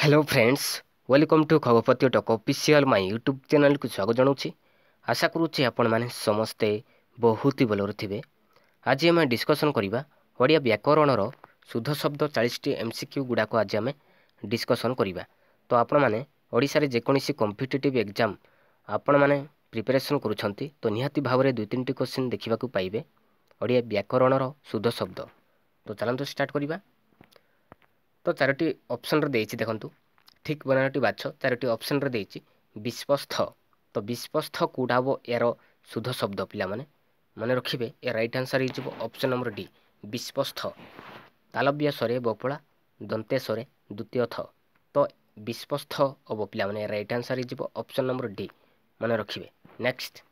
Hello friends, welcome to खगपति टक official my YouTube channel को स्वागत जनाऊँ। आशा करुच्ची आपण मैंने समस्ते बहुत ही भलर थे। आज आम डिस्कसन करवा ओडिया व्याकरणर शुद्ध शब्द 40 एमसीक्यू गुड़ाक आज आम डिस्कसन करवा। तो आपण मैंने ओडिशा रे जेकोसी कॉम्पिटिटिव एग्जाम आपण मैंने प्रिपरेशन करुछंती तो निहाती भाव में 2-3 क्वेश्चन देखा पाइबे ओडिया व्याकरणर शुद्ध शब्द। तो चलते स्टार्ट करवा। तो 4टी ऑप्शन रे देछि देखंतु ठीक बनाटी बाछ 4टी ऑप्शन रे देछि विस्पस्थ। तो विस्पस्थ कोडा वो यार शुद्ध शब्द पिला माने रखिबे। ए राइट आंसर ही जिवो ऑप्शन नंबर डी विस्पस्थ। तालव्य सरे बपळा दंते सरे द्वितीय थ। तो विस्पस्थ अब पिला माने राइट आंसर ही जिवो ऑप्शन नंबर डी माने रखिबे। नेक्स्ट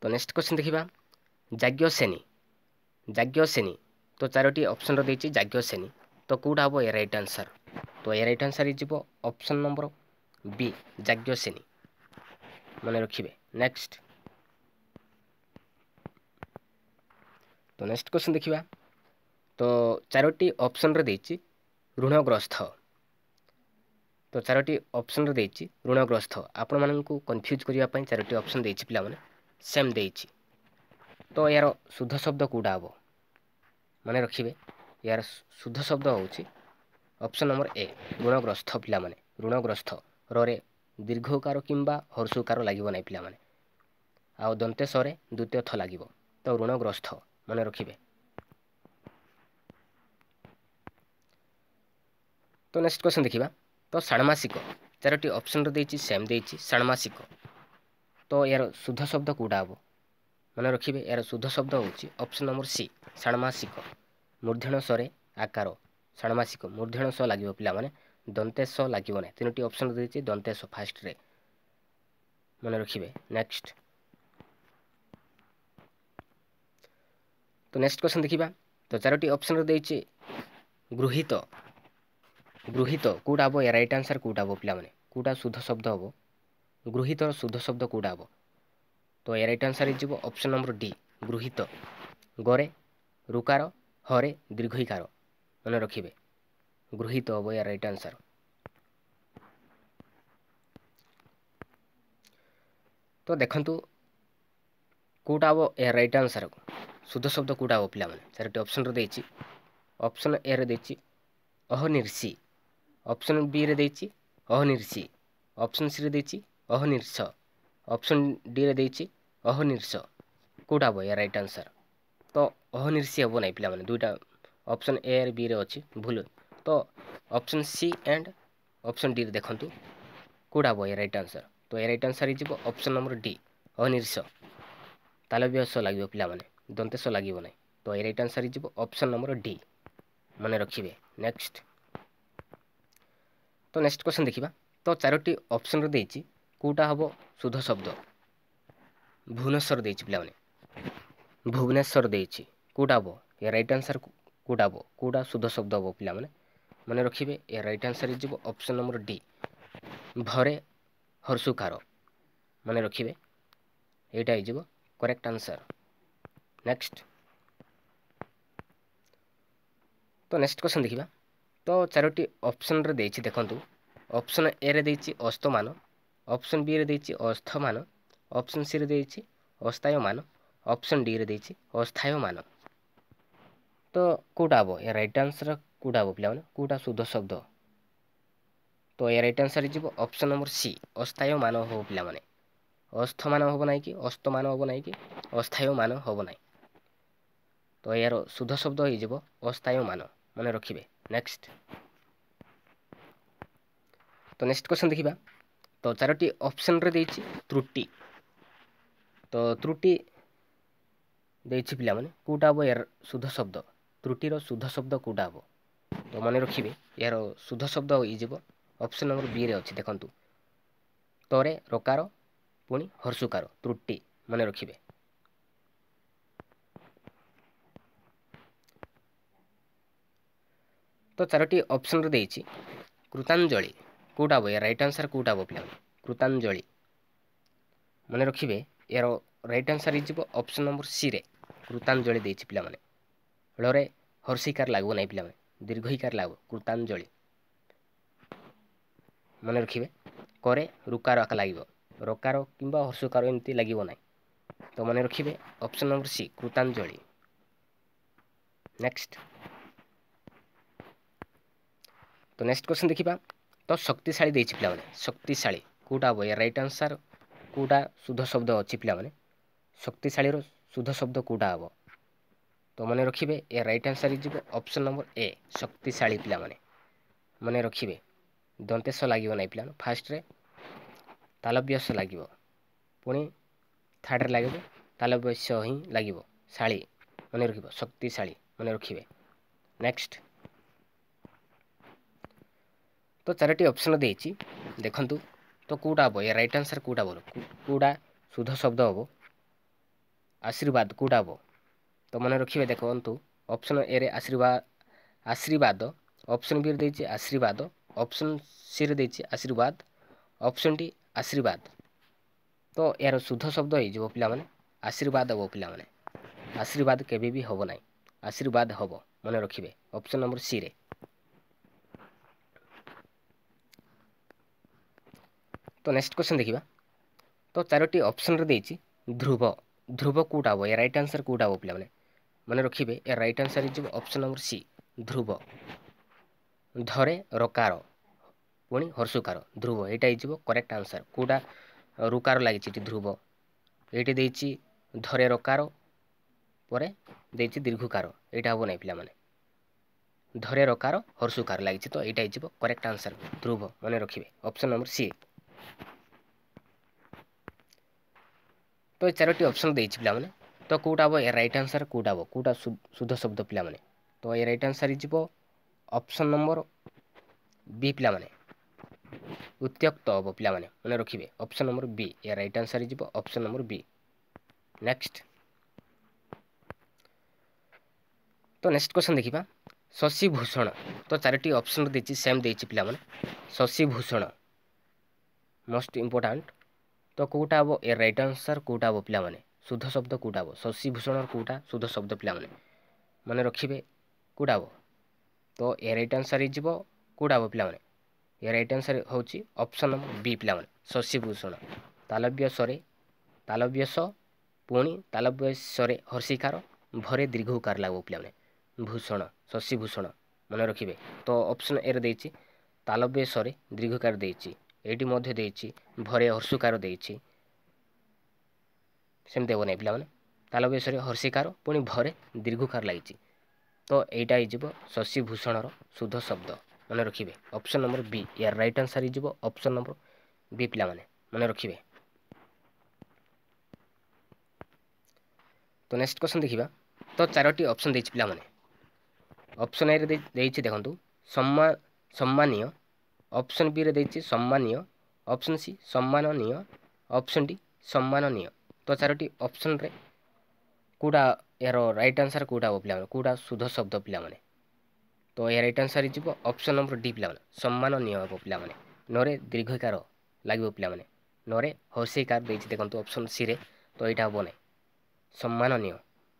तो नेक्स्ट क्वेश्चन देखिबा जाग्ञसेनी। जाग्ञसेनी तो 4टी ऑप्शन रो देछि जाग्ञसेनी। तो कोडा हबो ए राइट आंसर। तो ए राइट आंसर हिजिबो ऑप्शन नंबर बी जाग्ञसेनी माने रखिबे। नेक्स्ट तो नेक्स्ट क्वेश्चन देखिबा। तो 4टी ऑप्शन रो देछि ऋणग्रस्थ। तो 4टी ऑप्शन रो देछि ऋणग्रस्थ। आपण माननकु कंफ्यूज करिया पई 4टी ऑप्शन देछि पिला माने सेम देछि। तो यार शुद्ध शब्द कोडा हबो माने रखिबे। यार शुद्ध शब्द होउछि ऑप्शन नंबर ए ऋणग्रस्थ पिला माने। ऋणग्रस्थ रे दीर्घकार किंबा हर्षकार लागिबो नै पिला माने। आ दंते सरे द्वितीय थ लागिबो। तो ऋणग्रस्थ माने रखिबे। तो नेक्स्ट क्वेश्चन देखिबा। तो षाण्मासिक 4टी ऑप्शन रो देछि सेम देछि षाण्मासिक। तो यार शुद्ध शब्द कोडा हबो माने रखिबे। यार शुद्ध शब्द होउछि ऑप्शन नंबर सी षाण्मासिक। मूर्धन्य सरे आकार षाण्मासिक मूर्धन्य स लागिबो पिला माने दंते स लागिबो नै। 3टी ऑप्शन देछि दंते स फास्ट रे माने रखिबे। नेक्स्ट तो नेक्स्ट क्वेश्चन देखिबा। तो 4टी ऑप्शन रो देछि गृहीत। गृहीत कोडा हबो या राइट आंसर कोडा हबो पिला माने। कोडा शुद्ध शब्द हबो गृहीत शुद्ध शब्द कोडा हबो। तो या राइट आंसर हिजिबो ऑप्शन नंबर डी गृहीत। गरे रुकार हरे दीर्घईकार माने रखिबे। गृहीत हबो या राइट आंसर। तो देखंतु कोडा हबो या राइट आंसर शुद्ध शब्द कोडा हबो पिला माने। 4टी ऑप्शन रो देछि ऑप्शन ए रे देछि अहनिर्षि। ऑप्शन बी रे देछि अहनिर्षि। ऑप्शन सी रे देछि अहनिर्ष। ऑप्शन डी रे देछि अहनिर्ष। कोडा हबो या राइट आंसर। तो अहनिर्षि हबो नै पिला माने। दुईटा ऑप्शन ए और बी रे अछि भूल। तो option C and option D रे देखंतु कोडा हबो या राइट आंसर। तो ए राइट आंसर हिजिबो ऑप्शन नंबर डी अहनिर्ष। तालव्य स लागिबो पिला माने दंते स लागिबो नै। तो ए राइट आंसर हिजिबो ऑप्शन नंबर डी माने रखिबे। नेक्स्ट तो नेक्स्ट क्वेश्चन देखिबा। तो 4टी ऑप्शन रो देछि कोडा हबो शुद्ध शब्द। भुवनेश्वर देछि पिला माने भुवनेश्वर देछि कोडा हबो या राइट आंसर कोडा हबो। कोडा शुद्ध शब्द हबो पिला माने माने रखिबे। या राइट आंसर हिजिबो ऑप्शन नंबर डी भरे हर्षुकार माने रखिबे। एटा हिजिबो करेक्ट आंसर। नेक्स्ट तो नेक्स्ट क्वेश्चन देखिबा। तो 4टी ऑप्शन रे देछि देखंतु ऑप्शन ए रे देछि अस्तमान। ऑप्शन बी रे देछि अस्थमान। ऑप्शन सी रे देछि अस्थायमान। ऑप्शन डी रे देछि अस्थायमान। तो कोडा हबो या राइट आंसर कोडा हबो पिला माने। कोडा शुद्ध शब्द। तो या राइट आंसर हिजिबो ऑप्शन नंबर सी अस्थायमान हो पिला माने। अस्थमान हबो नै कि अस्तमान हबो नै कि अस्थायमान हबो नै। तो यार शुद्ध शब्द हिजिबो अस्थायमान माने रखिबे। नेक्स्ट तो नेक्स्ट क्वेश्चन देखिबा। तो 4टी ऑप्शन रे देछि त्रुटि। तो त्रुटि देछि पिला माने कोडा हबो यार शुद्ध शब्द। त्रुटि रो शुद्ध शब्द कोडा हबो। तो माने रखिबे यार शुद्ध शब्द हिजिबो ऑप्शन नंबर बी रे अछि देखंतु तरे रकार पुनी हर्षुकार त्रुटि माने रखिबे। तो 4टी ऑप्शन रे देछि कृतांजलि कोडा हबो या राइट आंसर कोडा हबो पिला माने। कृतांजलि माने रखिबे। यार राइट आंसर हिजिबो ऑप्शन नंबर सी रे कृतांजलि देछि पिला माने। रे हर्षिकार लागबो नै पिला माने। दीर्घईकार लागो कृतांजलि मन रखिए करे रुकार आका लगे रकार कि हर्षकार एमती लगे ना तो मन रखिए ऑप्शन नंबर सी कृतांजलि। नेक्स्ट तो नेक्स्ट क्वेश्चन देखा तो शक्तिशाली देछि पिला माने शक्तिशाली कोटा हम या राइट आंसर कोटा शुद्ध शब्द अच्छी पिला माने शक्तिशाली रो शुद्ध शब्द कोटा हम तो मन रखिए ए राइट आंसर हो ऑप्शन नंबर ए शक्तिशाली पिला माने मन रखिए दंतेश लगे ना पिला फास्ट रे तालव्यस लगे पुणी थर्ड रे लगे तालव्यस ही लगे शाली मन रखिए शक्तिशाली मन रखिए। नेक्स्ट तो चारोटी ऑप्शन देछि देखंतु तो कोटा हम या राइट आंसर कोटा बोलो कोटा शुद्ध शब्द हम आशीर्वाद कोटा हम तो मन रखिए देखंतु ऑप्शन ए रे आशीर्वाद आशीर्वाद ऑप्शन बी रे आशीर्वाद ऑप्शन सी रे आशीर्वाद ऑप्शन डी आशीर्वाद तो यार शुद्ध शब्द हो पिला माने आशीर्वाद हम पिला माने आशीर्वाद केबे भी हम ना आशीर्वाद हम मन रखिए ऑप्शन नंबर सी रे। तो नेक्स्ट क्वेश्चन देखिबा तो चारोटी ऑप्शन रे देछि ध्रुव ध्रुव कोटा हम या राइट आंसर कोटा हम पिला माने मन रखिए या right answer is option number C ध्रुव धरे रकार पुणी हर्षुकार ध्रुव यहाँ हो करेक्ट आंसर कोटा रुकार लगी ध्रुव ये धरे रकार पर दीर्घकार यहाँ हम ना पिला माने धरे रकार हर्षुकार लगी तो यहाँ हो करेक्ट आंसर ध्रुव मन रखिए ऑप्शन नंबर सी। तो ये चारोटी ऑप्शन देछि पिला माने तो कोटा हम या राइट आंसर कोटा हम कोटा शुद्ध शब्द पिला माने तो ये राइट आंसर हो ऑप्शन नंबर बी पिला माने उत्त्यक्त हम पिला माने मन रखिए ऑप्शन नंबर बी या राइट आंसर हो ऑप्शन नंबर बी। नेक्स्ट तो नेक्स्ट क्वेश्चन देखिबा शशिभूषण तो चारोटी ऑप्शन देछि सेम देछि पिला माने शशिभूषण मोस्ट इंपोर्टेंट तो कोटा हम ए राइट आंसर कोटा हम पिला माने शुद्ध शब्द कोटा हम शशिभूषण कोटा शुद्ध शब्द पिला माने मन रखिए कोटा हम तो ए राइट आंसर हो कोटा हम पिला माने ये राइट आंसर होची ऑप्शन नंबर बी पिला माने शशिभूषण तालव्यस पुणी तालव्यस हर्षिकार भरे दीर्घकार लागो पिला माने भूषण शशिभूषण मन रखिए तो ऑप्शन ए रे तालव्यस दीर्घकार देछि एटी मध्य देछि भरे हर्षुकार देछि सेमते हो ना पिला माने तालव्यस हर्षिकार पुणी भरे दीर्घकार लगी तो यहाँ हो शशिभूषण शुद्ध शब्द मन रखिए ऑप्शन नंबर बी यार राइट आंसर हो ऑप्शन नंबर बी पिला माने मन रखिए। तो नेक्स्ट क्वेश्चन देखिबा तो चारोटी ऑप्शन देछि पिला माने ऑप्शन ए रे देछि देखंतु सम्मानीय ऑप्शन बी रे देछि सम्मानीय ऑप्शन सी सम्माननीय ऑप्शन डी सम्माननीय तो चारोटी ऑप्शन रे कोटा यार राइट आंसर कोटा हो पिला माने कोटा शुद्ध शब्द पिला माने तो यार राइट आंसर हो ऑप्शन नंबर डी पिला माने सम्माननीय हो पिला माने नरे दीर्घकार लागो पिला माने नरे हर्षिकार देछि देखंतु ऑप्शन सी रे तो यहाँ हम ना सम्माननीय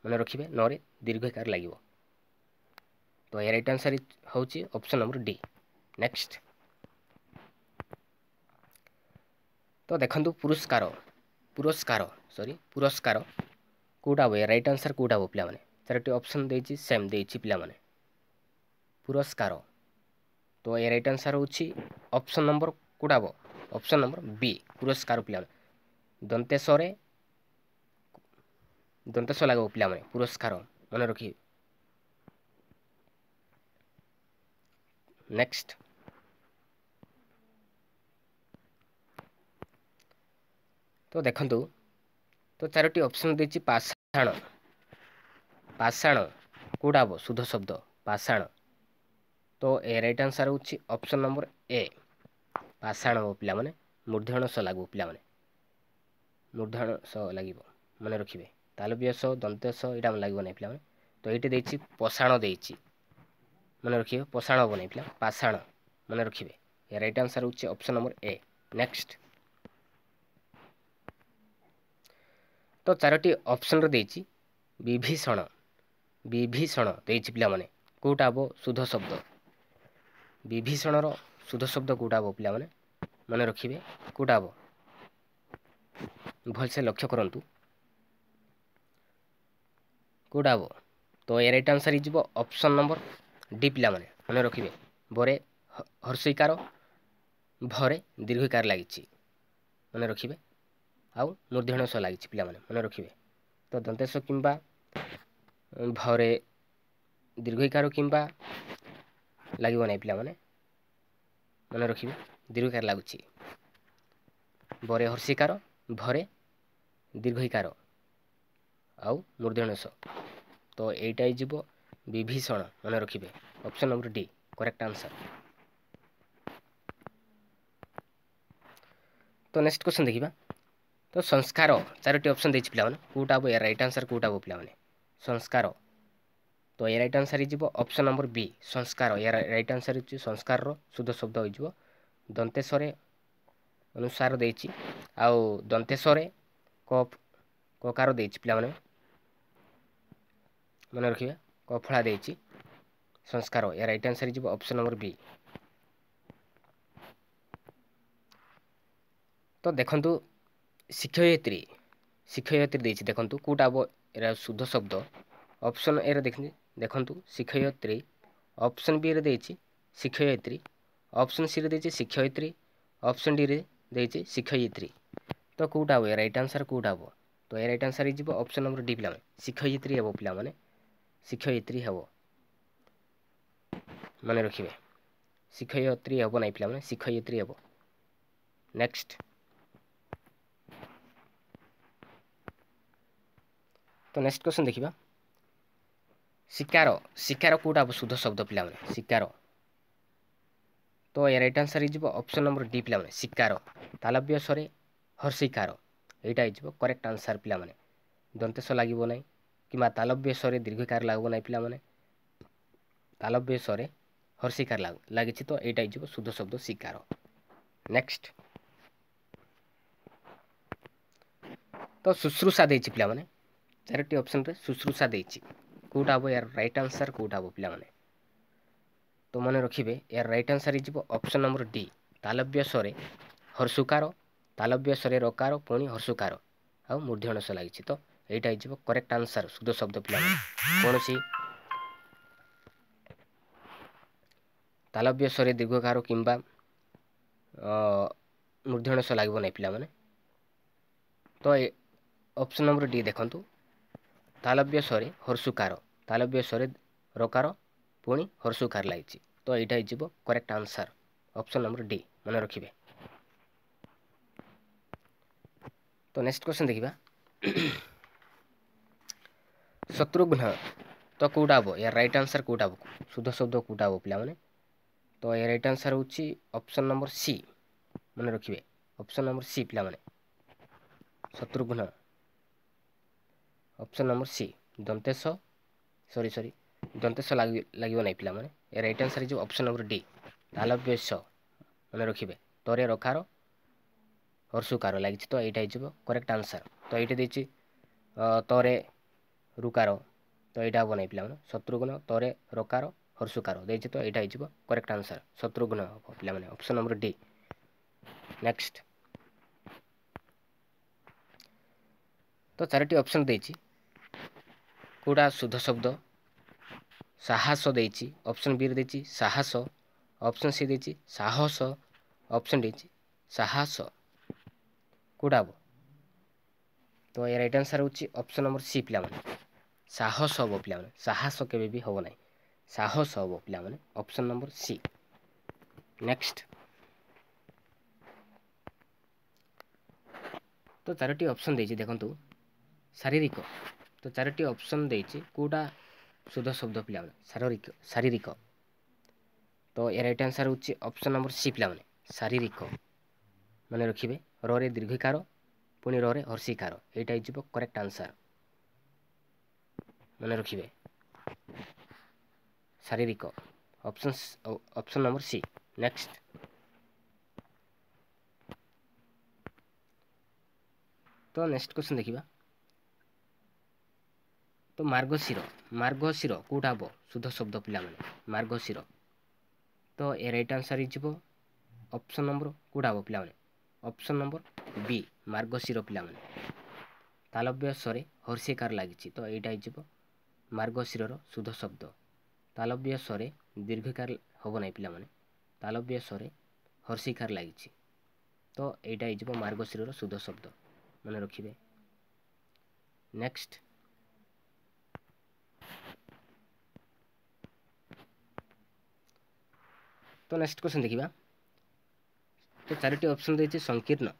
मन रखिए नरे दीर्घकार लगे तो यार राइट आंसर होची ऑप्शन नंबर डी। नेक्स्ट तो देखंतु पुरस्कार पुरस्कार पुरस्कार कोटा हम राइट आंसर कोटा हम पिला माने चारोटी ऑप्शन देछि सेम देछि पिला माने पुरस्कार तो ये राइट आंसर होची ऑप्शन नंबर कोटा हम ऑप्शन नंबर बी पुरस्कार पिला माने दंतेश लागो पिला माने पुरस्कार मन रखिए। नेक्स्ट तो देखंतु तो चारोटी ऑप्शन देछि पाषाण पाषाण कोटा हम शुद्ध शब्द पाषाण तो ए राइट आंसर होची ऑप्शन नंबर ए पाषाण हो पिला माने मूर्धन स लागो पिला माने मूर्धन स लागिवो मन रखिए तालव्यस दंतेश यहाँ लगे ना पिला तो ये देछि पषाण देछि मन रखिए पषाण हम ना पिला पाषाण मन रखिए ये राइट आंसर होची ऑप्शन नंबर ए। नेक्स्ट तो चारोटी ऑप्शन रे देछि विभीषण विभीषण देछि पिला माने कोटा हम शुद्ध शब्द विभीषण शुद्ध शब्द कोटा हम पे मन रखिए कोटा हम भलसे लक्ष्य करंतु कोटा हम तो ए राइट आंसर हो ऑप्शन नंबर डी पे मन रखिए बरे हर्षिकार भरे दीर्घकार लगी मन रखिए आउ मूर्धन्य स लगी पे मन रखिए तो दंतेश किंबा भरे दीर्घकार किंबा लगे ना पे मन रखिए दीर्घकार लगुच बरे हर्षिकार भरे दीर्घकार आउ मूर्धन्य स तो यहीटा हो विभीषण मन रखिए option number D correct answer. तो नेक्स्ट क्वेश्चन देखिबा तो संस्कार चारोटी ऑप्शन देछि पिला माने कोटा हम या राइट आंसर कोटा हम पिला माने संस्कार तो ये राइट आंसर हो ऑप्शन नंबर बी संस्कार या राइट आंसर हो संस्कार रो शुद्ध शब्द हो दंतेश्वरे अनुसार देछि आउ दंतेश्वरे ककार देछि पिला माने मन रखिए कफला देछि संस्कार या राइट आंसर हो ऑप्शन नंबर बी। तो देखंतु शिक्षयित्री शिक्षयित्री देछि देखंतु कोटा हम एरा शुद्ध शब्द ऑप्शन ए रे देखंतु शिक्षयित्री ऑप्शन बी रे देछि शिक्षयित्री ऑप्शन सी रे देछि शिक्षयित्री ऑप्शन डी रे देछि शिक्षयित्री तो कोटा हम राइट आंसर कोटा हम तो ए राइट आंसर हो ऑप्शन नंबर डी पिला शिक्षयित्री हम पिला माने शिक्षयित्री हम मन रखिए शिक्षयित्री हम नहीं पिला माने शिक्षयित्री हम। नेक्स्ट तो नेक्स्ट क्वेश्चन देखिबा शिकार शिकार कोटा हम शुद्ध शब्द पिला माने शिकार तो ए राइट आंसर हो ऑप्शन नंबर डी पिला माने शिकार तालव्य स्वरे हर्षिकार एटा हो करेक्ट आंसर पिला माने दंतेश लागबो नै किमा तालव्य स्वरे दीर्घकार लागबो नै पिला माने तालव्य स्वरे हर्षिकार लागिछि तो एटा हो शुद्ध शब्द शिकार। नेक्स्ट तो शुश्रूषा देछि पिला माने चारोटी ऑप्शन रे शुश्रूषा देछि कोटा हम यार राइट आंसर कोटा हम पिला माने तो मन रखिए यार राइट आंसर हो ऑप्शन नंबर डी तालव्य स्वरे हर्षुकार तालव्य स्वरे रकार पुणी हर्षुकार आउ मूर्धन्य स लगी तो यहीटा हो करेक्ट आंसर शुद्ध शब्द पिला कौन सी तालव्य स्वरे दीर्घकार किंबा मूर्धन्य स लगे ना पिला माने तो ऑप्शन नंबर डी देखंतु तालव्य स्वरे हर्षुकार तालव्य स्वरे रकार पुणी हर्षुकार लगी तो यहीटा हो correct answer option number D मन रखिए। तो नेक्स्ट क्वेश्चन देखिबा शत्रुघ्न तो कोटा हम या राइट आंसर कोटा हम शुद्ध शब्द कोटा हम पिला माने तो या राइट आंसर होछि ऑप्शन नंबर सी मन रखिए ऑप्शन नंबर सी पिला माने शत्रुघ्न ऑप्शन नंबर सी दंतेश सॉरी दंतेश लागो नहीं पिला माने या राइट आंसर जो ऑप्शन नंबर डी तालव्य स मन रखिए तरे रकार हर्षुकार लगी तो यहीटा हो करेक्ट आंसर तो ये देछि तरे रुकार तो यहाँ हम नहीं पे शत्रुघ्न तरे रकार हर्षुकार देछि तो यहाँ हो करेक्ट आंसर शत्रुघ्न पे ऑप्शन नंबर डी। नेक्स्ट तो चारोटी ऑप्शन देछि कोटा शुद्ध शब्द साहस देछि ऑप्शन बी देछि साहस ऑप्शन सी देछि साहस ऑप्शन डी साहस कोटा हम तो ये राइट आंसर होछि ऑप्शन नंबर सी पिला माने साहस हम पिला माने साहस केबे भी हो ना साहस हम पिला माने ऑप्शन नंबर सी। नेक्स्ट तो चारोटी ऑप्शन देछि देखंतु शारीरिक तो चारोटी ऑप्शन देछि कोटा शुद्ध शब्द पिला माने शारीरिक शारीरिक तो ये राइट आंसर होछि ऑप्शन नंबर सी पिला माने शारीरिक माने रखिबे र रे दीर्घकार पुणी रे हर्षिकार एटा हो करेक्ट आंसर मन रखिए शारीरिक ऑप्शन नंबर सी। नेक्स्ट तो नेक्स्ट क्वेश्चन देखिबा तो मार्गशीर मार्गशीर कौटा हम शुद्ध शब्द पिला मार्गशीर तो ए राइट आंसर हो ऑप्शन नंबर कौटा हम पिला ऑप्शन नंबर बी मार्गशीर पिला तालव्य स्वरे हर्षिकार लगी तो यहाँ हो मार्गशीर शुद्ध शब्द तालव्य स्वरे दीर्घकार हम ना पिला तालव्य स्वरे हर्षिकार लगी तो यहाँ हो मार्गशीर शुद्ध शब्द मन रखिए। नेक्स्ट तो नेक्स्ट क्वेश्चन देखिबा तो चारोटी ऑप्शन देछि संकीर्ण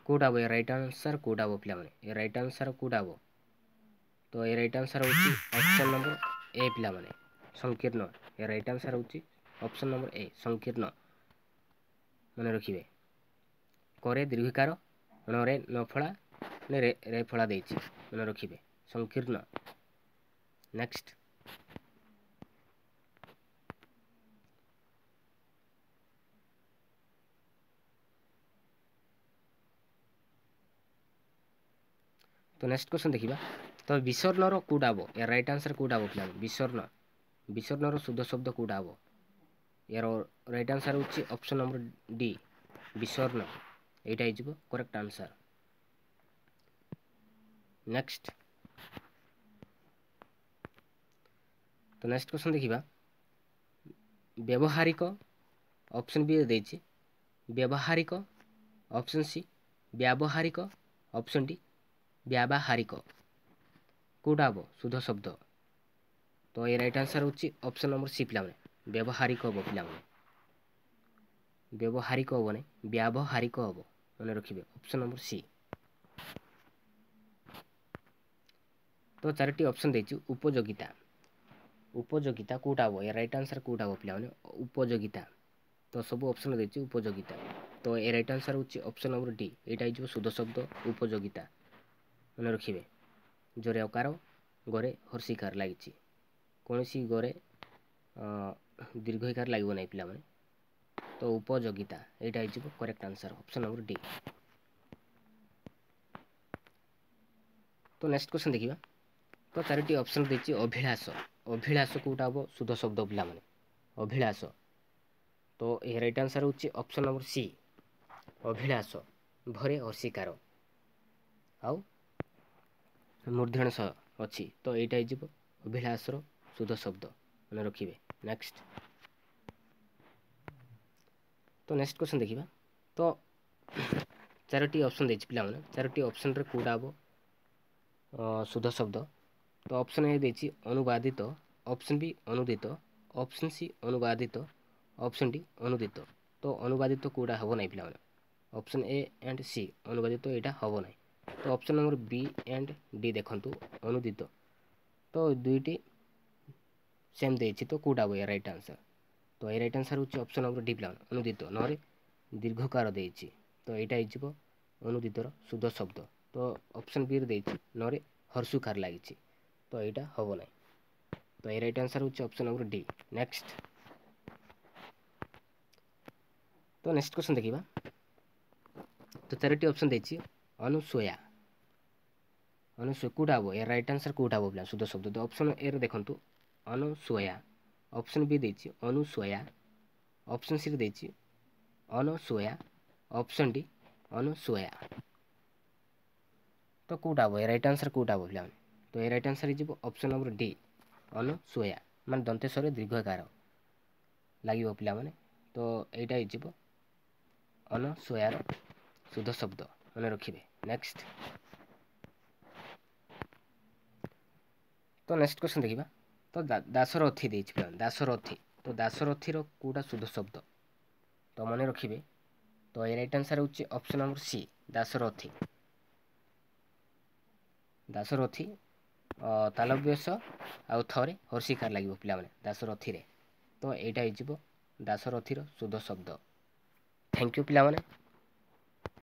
कोडा बो राइट आंसर कोडा बो पिला माने ए राइट आंसर कोडा बो तो ए राइट आंसर होछि ऑप्शन नंबर ए पिला माने संकीर्ण ए राइट आंसर होछि ऑप्शन नंबर ए संकीर्ण मन रखिबे करे दीर्घकार रे नफळा ने रे फळा देछि मन रखिबे संकीर्ण। नेक्स्ट तो नेक्स्ट क्वेश्चन देखिबा तो विसर्ण रो कोडा बो ए राइट आंसर कोडा बो पिला विसर्ण विसर्ण रो शुद्ध शब्द कोडा बो यार राइट आंसर होछि ऑप्शन नंबर डी विसर्ण एटा हिजबो करेक्ट आंसर। नेक्स्ट तो नेक्स्ट क्वेश्चन देखिबा व्यवहारिक ऑप्शन बी देछि व्यवहारिक ऑप्शन सी व्यावहारिक ऑप्शन डी व्यावहारिक कोडा हम शुद्ध शब्द तो ये राइट आंसर होछि ऑप्शन नंबर सी पिला व्यवहारिक हम पिला व्यवहारिक हम ना व्यावहारिक हम मन रखिए ऑप्शन नंबर सी। तो चारोटी ऑप्शन देछि उपयोगिता उपयोगिता कोडा हम ये राइट आंसर कोडा हम पिला उपयोगिता तो सब ऑप्शन देछि उपयोगिता तो ये राइट आंसर होछि ऑप्शन नंबर डी एटा हिजो शुद्ध शब्द उपयोगिता मन रखिए जोरे अकार गरे हर्षिकार लगी कौन सी गरे दीर्घकार लगे ना पिला तो उपयोगिता यहाँ हो correct answer option number D. तो नेक्स्ट क्वेश्चन देखिबा तो चारोटी ऑप्शन देछि अभिलाष अभिलाष कोटा हम शुद्ध शब्द पिला अभिलाष तो ये राइट आंसर होछि ऑप्शन नंबर सी अभिलाष भरे हर्षिकार आउ मूर्धन स अच्छी तो यहाँ हो अभिलाषर शुद्ध शब्द मन रखिए। नेक्स्ट तो नेक्स्ट क्वेश्चन देखिबा तो चारोटी ऑप्शन देछि पिला चारोटी ऑप्शन रे कोडा हम शुद्ध शब्द तो ऑप्शन ए देछि अनुवादित ऑप्शन बी अनुदित ऑप्शन सी अनुवादित ऑप्शन डी अनुदित तो अनुवादित कोडा हम ना पिला ऑप्शन ए एंड सी अनुवादित यहाँ हम ना तो option number B and D देखंतु अनुदित तो दुईटी सेम देछि तो कोडा हम राइट आंसर तो ये राइट आंसर होछि ऑप्शन नंबर डी पिला अनुदित नरे दीर्घकार देछि तो यहाँ हो अनुदितर शुद्ध शब्द तो ऑप्शन बी रे देछि नरे हर्षुकार लगी तो यहाँ हम ना तो ये राइट आंसर होछि ऑप्शन नंबर डी। नेक्स्ट तो नेक्स्ट क्वेश्चन देखिबा तो चारोटी ऑप्शन देछि अनुसया अनुसया कोडा हम यार राइट आंसर कोडा हम शुद्ध शब्द तो ऑप्शन ए रे देखंतु अनुसया ऑप्शन बी देछि अनुसया ऑप्शन सी रे देछि अनुसया ऑप्शन डी अनुसया तो कोडा हम राइट आंसर कोडा हम तो ये राइट आंसर हो ऑप्शन नंबर डी अनुसया मान दंतेश्वर दीर्घकार लगे पिला माने तो यहाँ हो अनुसयार शुद्ध शब्द मन रखिए। नेक्स्ट तो नेक्स्ट क्वेश्चन देखिबा तो दासरथी देछि पिला दासरथी तो दासरथीर कोडा शुद्ध शब्द तो मन रखिए तो ये राइट आंसर होछि option number C Dasarathi Dasarathi तालव्यस आउ थरे हर्षिकार लगे पिला दासरथी रे तो यहाँ हो दासरथीर शुद्ध शब्द। थैंक यू पिला माने।